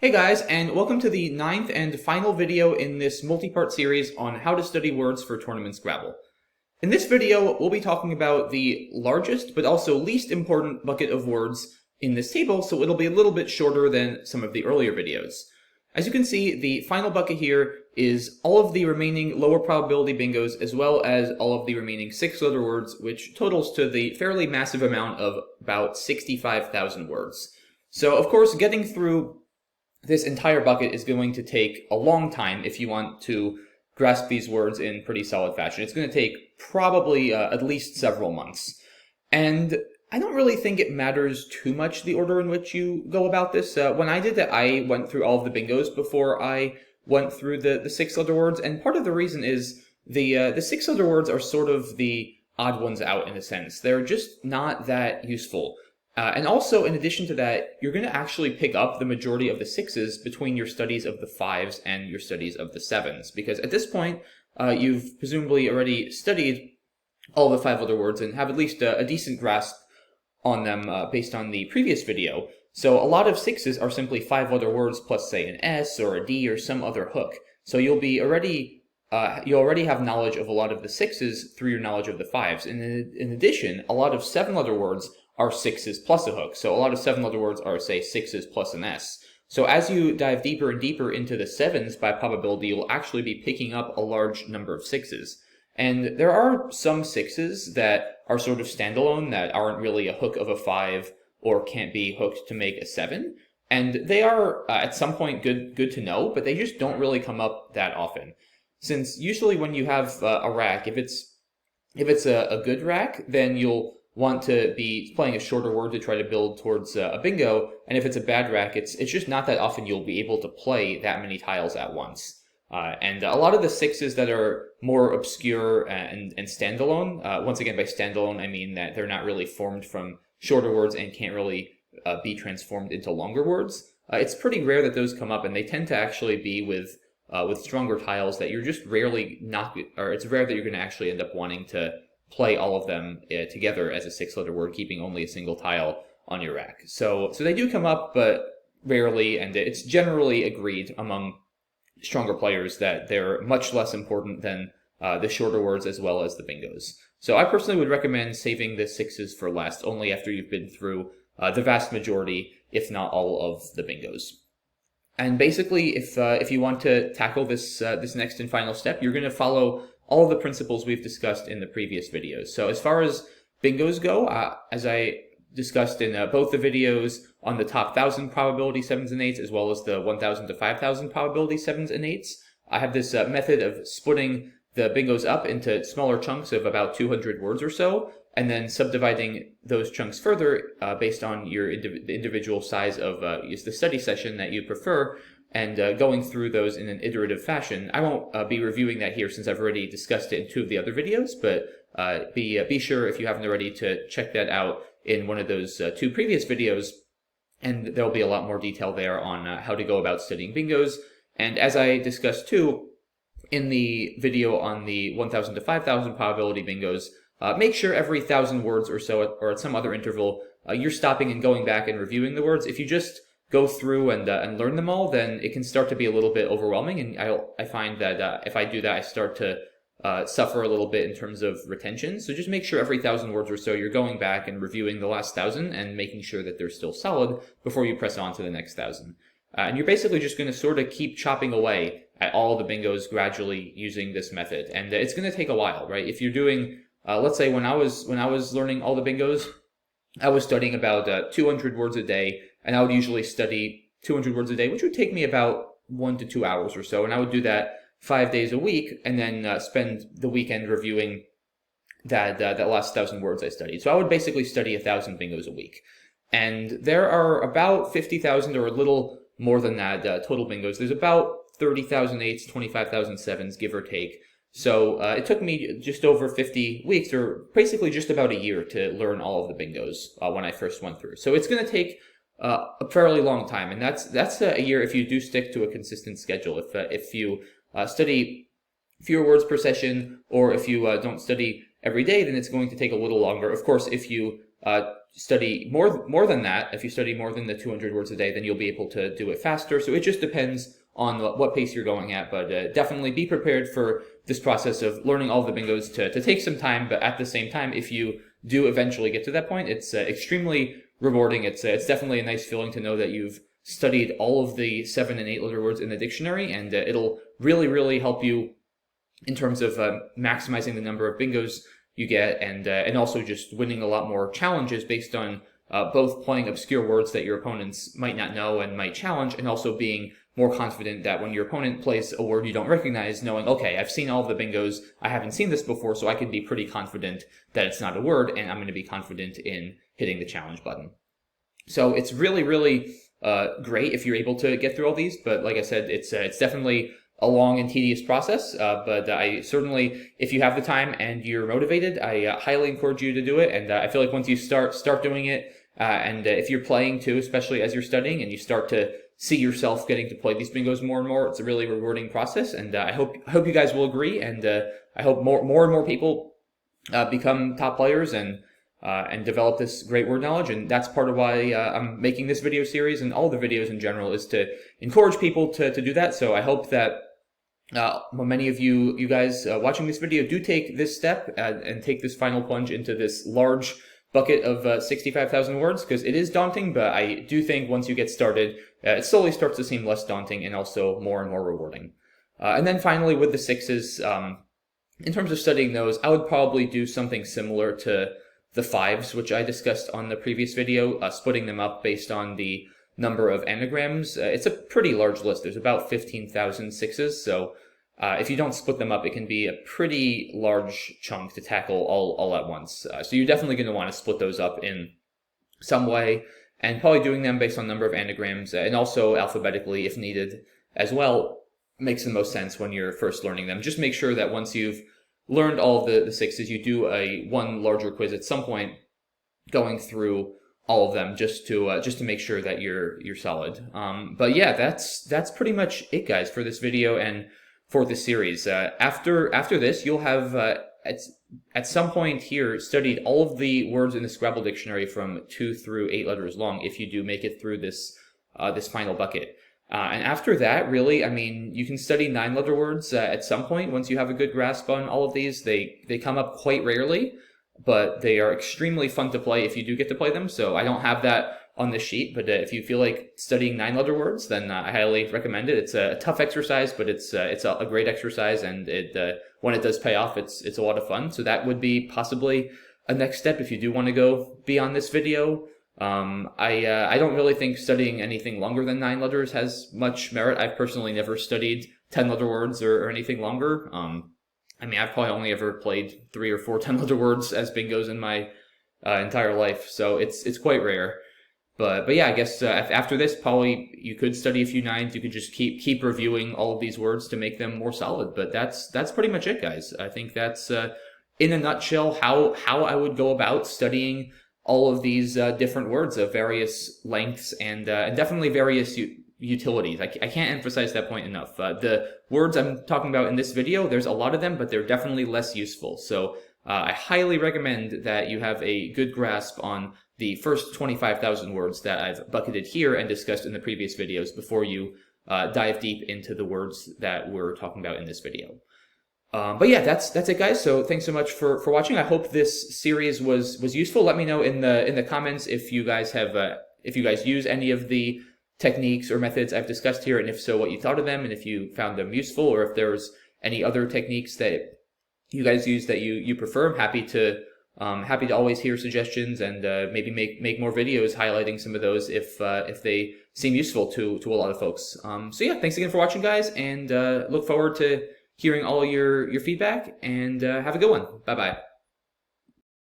Hey guys, and welcome to the 9th and final video in this multi-part series on how to study words for tournament Scrabble. In this video, we'll be talking about the largest but also least important bucket of words in this table, so it'll be a little bit shorter than some of the earlier videos. As you can see, the final bucket here is all of the remaining lower probability bingos as well as all of the remaining 6-letter words, which totals to the fairly massive amount of about 65,000 words. So of course, getting through this entire bucket is going to take a long time if you want to grasp these words in pretty solid fashion. It's going to take probably at least several months. And I don't really think it matters too much the order in which you go about this. When I did that, I went through all of the bingos before I went through the 6-letter words, and part of the reason is the 6-letter words are sort of the odd ones out in a sense. They're just not that useful. And also, in addition to that, you're going to actually pick up the majority of the 6s between your studies of the 5s and your studies of the 7s, because at this point, you've presumably already studied all the 5-letter words and have at least a decent grasp on them based on the previous video. So a lot of 6s are simply 5-letter words plus, say, an S or a D or some other hook. So you'll already have knowledge of a lot of the 6s through your knowledge of the 5s. And in addition, a lot of 7-letter words are 6s plus a hook. So a lot of 7-letter words are, say, 6s plus an S. So as you dive deeper and deeper into the 7s by probability, you'll actually be picking up a large number of 6s. And there are some 6s that are sort of standalone, that aren't really a hook of a 5 or can't be hooked to make a 7. And they are, at some point, good to know, but they just don't really come up that often. Since usually when you have a rack, if it's a good rack, then you'll want to be playing a shorter word to try to build towards a bingo, and if it's a bad rack, it's just not that often you'll be able to play that many tiles at once. And a lot of the 6s that are more obscure and standalone, once again by standalone I mean that they're not really formed from shorter words and can't really be transformed into longer words. It's pretty rare that those come up, and they tend to actually be with stronger tiles that you're just rarely or it's rare that you're going to actually end up wanting to play all of them together as a 6-letter word, keeping only a single tile on your rack. So they do come up, but rarely, and it's generally agreed among stronger players that they're much less important than the shorter words as well as the bingos. So I personally would recommend saving the 6s for last, only after you've been through the vast majority, if not all, of the bingos. And basically, if you want to tackle this next and final step, you're going to follow all of the principles we've discussed in the previous videos. So as far as bingos go, as I discussed in both the videos on the top 1,000 probability 7s and 8s, as well as the 1,000 to 5,000 probability 7s and 8s, I have this method of splitting the bingos up into smaller chunks of about 200 words or so, and then subdividing those chunks further based on your individual size of the study session that you prefer, and going through those in an iterative fashion. I won't be reviewing that here since I've already discussed it in 2 of the other videos, but be sure, if you haven't already, to check that out in one of those 2 previous videos, and there'll be a lot more detail there on how to go about studying bingos. And as I discussed too in the video on the 1,000 to 5,000 probability bingos, make sure every 1,000 words or so, or at some other interval, you're stopping and going back and reviewing the words. If you just go through and learn them all, then it can start to be a little bit overwhelming, and I find that if I do that, I start to suffer a little bit in terms of retention. So just make sure every 1,000 words or so you're going back and reviewing the last 1,000 and making sure that they're still solid before you press on to the next 1,000. And you're basically just going to sort of keep chopping away at all the bingos gradually using this method, and it's going to take a while, right? If you're doing, let's say when I was learning all the bingos, I was studying about 200 words a day, and I would usually study 200 words a day, which would take me about 1 to 2 hours or so, and I would do that 5 days a week, and then spend the weekend reviewing that last 1,000 words I studied. So I would basically study 1,000 bingos a week. And there are about 50,000 or a little more than that total bingos. There's about 30,000 8s, 25,000 7s, give or take. So it took me just over 50 weeks, or basically just about a year, to learn all of the bingos when I first went through. So it's going to take a fairly long time, and that's a year if you do stick to a consistent schedule. If you study fewer words per session, or if you don't study every day, then it's going to take a little longer. Of course, if you study more than that, if you study more than the 200 words a day, then you'll be able to do it faster. So it just depends on what pace you're going at, but definitely be prepared for this process of learning all the bingos to take some time. But at the same time, if you do eventually get to that point, it's extremely rewarding. It's definitely a nice feeling to know that you've studied all of the 7 and 8 letter words in the dictionary, and it'll really help you in terms of maximizing the number of bingos you get, and also just winning a lot more challenges based on both playing obscure words that your opponents might not know and might challenge, and also being more confident that when your opponent plays a word you don't recognize, knowing, okay, I've seen all of the bingos, I haven't seen this before, so I can be pretty confident that it's not a word, and I'm going to be confident in hitting the challenge button. So it's really great if you're able to get through all these, but like I said, it's definitely a long and tedious process, but I certainly, if you have the time and you're motivated, I highly encourage you to do it. And I feel like once you start doing it, and if you're playing too, especially as you're studying, and you start to see yourself getting to play these bingos more and more, it's a really rewarding process. And I hope you guys will agree, and I hope more and more people become top players and develop this great word knowledge. And that's part of why I'm making this video series, and all the videos in general, is to encourage people to do that. So I hope that many of you guys watching this video do take this step and take this final plunge into this large bucket of 65,000 words, because it is daunting, but I do think once you get started, it slowly starts to seem less daunting and also more and more rewarding. And then finally, with the 6s, in terms of studying those, I would probably do something similar to the 5s, which I discussed on the previous video, splitting them up based on the number of anagrams. It's a pretty large list. There's about 15,000 6s, so if you don't split them up, it can be a pretty large chunk to tackle all at once. So you're definitely going to want to split those up in some way, and probably doing them based on number of anagrams, and also alphabetically if needed as well, makes the most sense when you're first learning them. Just make sure that once you've learned all of the 6s, you do one larger quiz at some point, going through all of them, just to make sure that you're solid. But yeah, that's pretty much it, guys, for this video and for this series. After this, you'll have at some point here studied all of the words in the Scrabble dictionary from 2 through 8 letters long, if you do make it through this final bucket. And after that, really, I mean, you can study 9-letter words at some point once you have a good grasp on all of these. They come up quite rarely, but they are extremely fun to play if you do get to play them. So I don't have that on this sheet, but if you feel like studying 9-letter words, then I highly recommend it. It's a tough exercise, but it's a great exercise, and when it does pay off, it's a lot of fun. So that would be possibly a next step if you do want to go beyond this video. I don't really think studying anything longer than 9 letters has much merit. I've personally never studied 10-letter words or anything longer. I mean, I've probably only ever played 3 or 4 10-letter words as bingos in my entire life, so it's quite rare. But yeah, I guess after this, probably you could study a few 9s. You could just keep reviewing all of these words to make them more solid. But that's pretty much it, guys. I think that's in a nutshell how I would go about studying all of these different words of various lengths and definitely various utilities. I can't emphasize that point enough. The words I'm talking about in this video, there's a lot of them, but they're definitely less useful. So I highly recommend that you have a good grasp on the first 25,000 words that I've bucketed here and discussed in the previous videos before you dive deep into the words that we're talking about in this video. But yeah, that's it, guys. So thanks so much for watching. I hope this series was useful. Let me know in the comments if you guys use any of the techniques or methods I've discussed here, and if so, what you thought of them, and if you found them useful, or if there's any other techniques that you guys use that you prefer. I'm happy to always hear suggestions, and maybe make more videos highlighting some of those if they seem useful to a lot of folks. So yeah, thanks again for watching, guys, and look forward to hearing all your feedback, and have a good one. Bye-bye.